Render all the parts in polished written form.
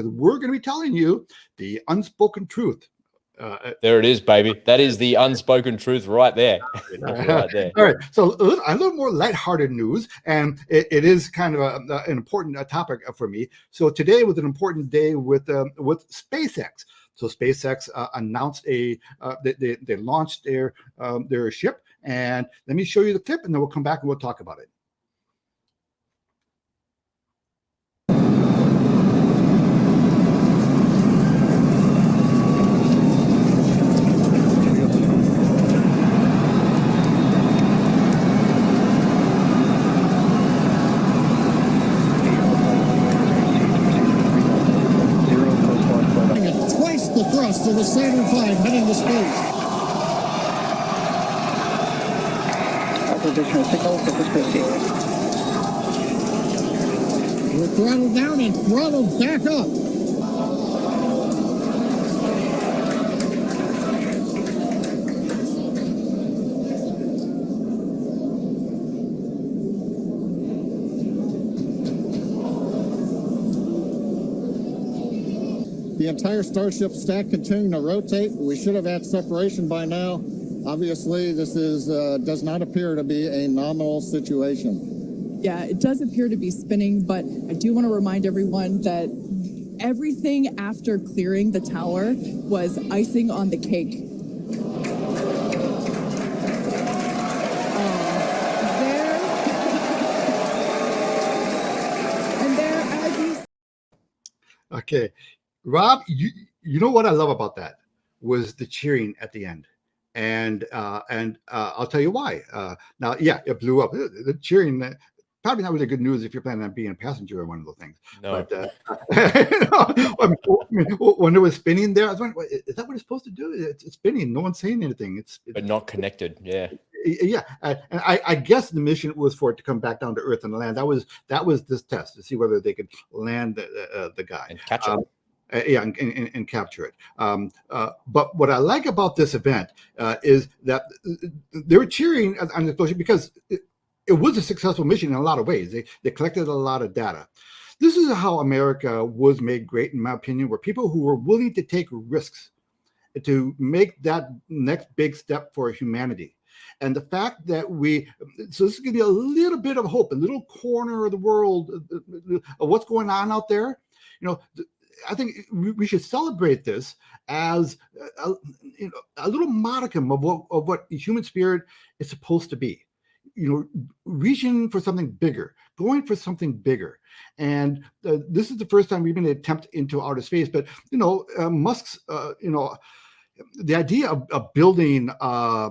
because we're going to be telling you the unspoken truth. There it is, baby. That is the unspoken truth right there. Right there. All right. So a little more lighthearted news, and it is kind of an important topic for me. So today was an important day with SpaceX. So SpaceX announced they launched their ship, and let me show you the clip, and then we'll come back and we'll talk about it. The thrust of the Saturn V heading to space. Acquisition signal, please proceed. We're throttled down and throttled back up. The entire Starship stack continuing to rotate. We should have had separation by now. Obviously, this does not appear to be a nominal situation. Yeah, it does appear to be spinning, but I do want to remind everyone that everything after clearing the tower was icing on the cake. Okay. Rob, you know what I love about that was the cheering at the end, and I'll tell you why. Now, yeah, it blew up. The cheering, probably not really good news if you're planning on being a passenger in one of those things. No. But when it was spinning there, I was wondering, is that what it's supposed to do? It's spinning. No one's saying anything. But not connected. Yeah. Yeah, and I guess the mission was for it to come back down to Earth and land. That was this test to see whether they could land the guy and catch it. And capture it. But what I like about this event is that they were cheering on the explosion because it was a successful mission in a lot of ways. They collected a lot of data. This is how America was made great, in my opinion, where people who were willing to take risks to make that next big step for humanity. And the fact that so this is going to be a little bit of hope, a little corner of the world of what's going on out there. I think we should celebrate this as a little modicum of what the human spirit is supposed to be. Reaching for something bigger, going for something bigger. And this is the first time we've been an attempt into outer space. But Musk's, the idea of building a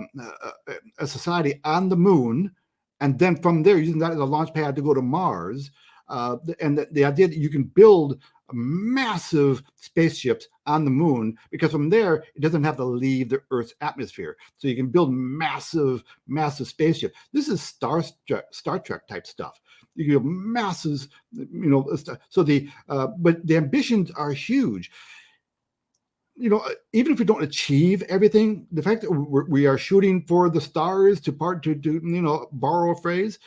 society on the moon, and then from there using that as a launch pad to go to Mars, and the idea that you can build massive spaceships on the moon, because from there it doesn't have to leave the Earth's atmosphere, so you can build massive spaceships. This is Star Trek type stuff. You can build massive, so but the ambitions are huge. Even if we don't achieve everything, the fact that we are shooting for the stars, to borrow a phrase,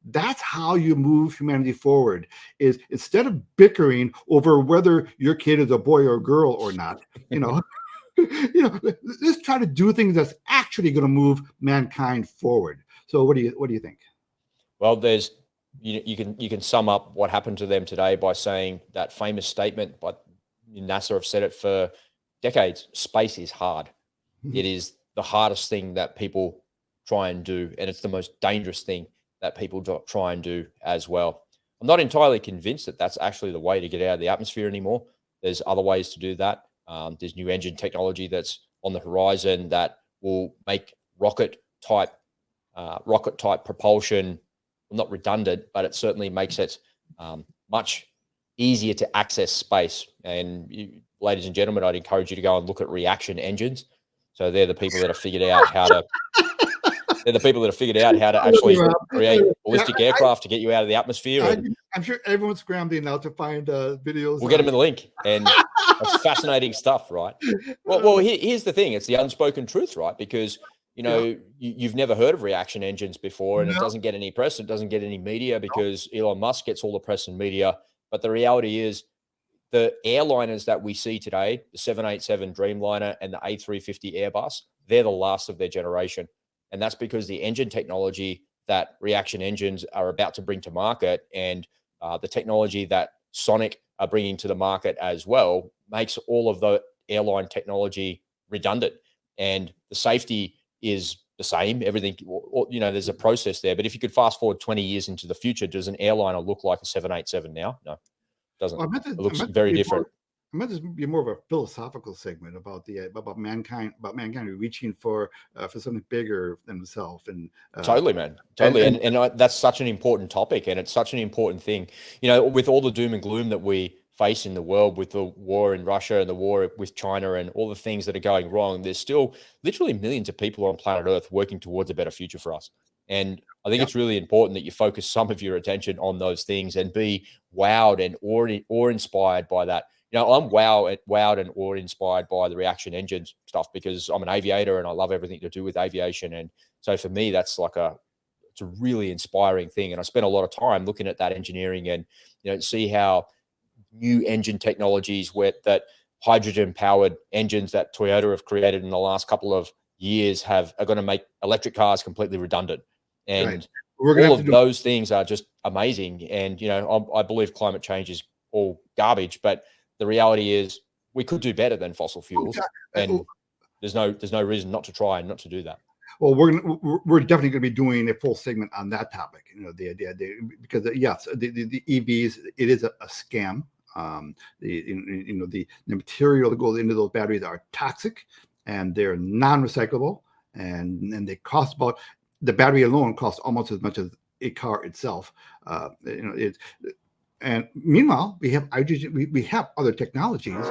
that's how you move humanity forward. Is instead of bickering over whether your kid is a boy or a girl or not, let's try to do things that's actually going to move mankind forward. So what do you think? Well, there's you can sum up what happened to them today by saying that famous statement by NASA have said it for decades: space is hard. Mm-hmm. It is the hardest thing that people try and do, and it's the most dangerous thing that people try and do as well. I'm not entirely convinced that that's actually the way to get out of the atmosphere anymore. There's other ways to do that. There's new engine technology that's on the horizon that will make rocket type propulsion, well, not redundant, but it certainly makes it much easier to access space. And ladies and gentlemen, I'd encourage you to go and look at reaction engines. So they're the people that have figured out how to actually create ballistic aircraft to get you out of the atmosphere. I'm sure everyone's scrambling now to find videos. We'll get them in the link, and that's fascinating stuff, right? Well, here's the thing: it's the unspoken truth, right? Because you've never heard of reaction engines before, and it doesn't get any press, it doesn't get any media because Elon Musk gets all the press and media. But the reality is, the airliners that we see today, the 787 Dreamliner and the A350 Airbus, they're the last of their generation. And that's because the engine technology that reaction engines are about to bring to market, and the technology that Sonic are bringing to the market as well, makes all of the airline technology redundant. And the safety is the same. Everything, there's a process there. But if you could fast forward 20 years into the future, does an airliner look like a 787 now? No, it doesn't. Well, It looks very different. I meant this to be more of a philosophical segment about about mankind reaching for something bigger than themselves. And Totally, man. Totally. And that's such an important topic, and it's such an important thing. With all the doom and gloom that we face in the world, with the war in Russia and the war with China and all the things that are going wrong, there's still literally millions of people on planet Earth working towards a better future for us. And I think it's really important that you focus some of your attention on those things and be wowed and awe-inspired by that. I'm wowed and awe-inspired by the reaction engines stuff, because I'm an aviator and I love everything to do with aviation. And so for me, that's it's a really inspiring thing. And I spent a lot of time looking at that engineering and, see how new engine technologies that hydrogen powered engines that Toyota have created in the last couple of years are going to make electric cars completely redundant. And all of those things are just amazing. And, I believe climate change is all garbage, but the reality is we could do better than fossil fuels, and there's no reason not to try and not to do that. Well, we're definitely going to be doing a full segment on that topic. Because yes, the EVs, it is a scam. The material that goes into those batteries are toxic, and they're non-recyclable, and they cost the battery alone costs almost as much as a car itself. And meanwhile, we have hydrogen. We have other technologies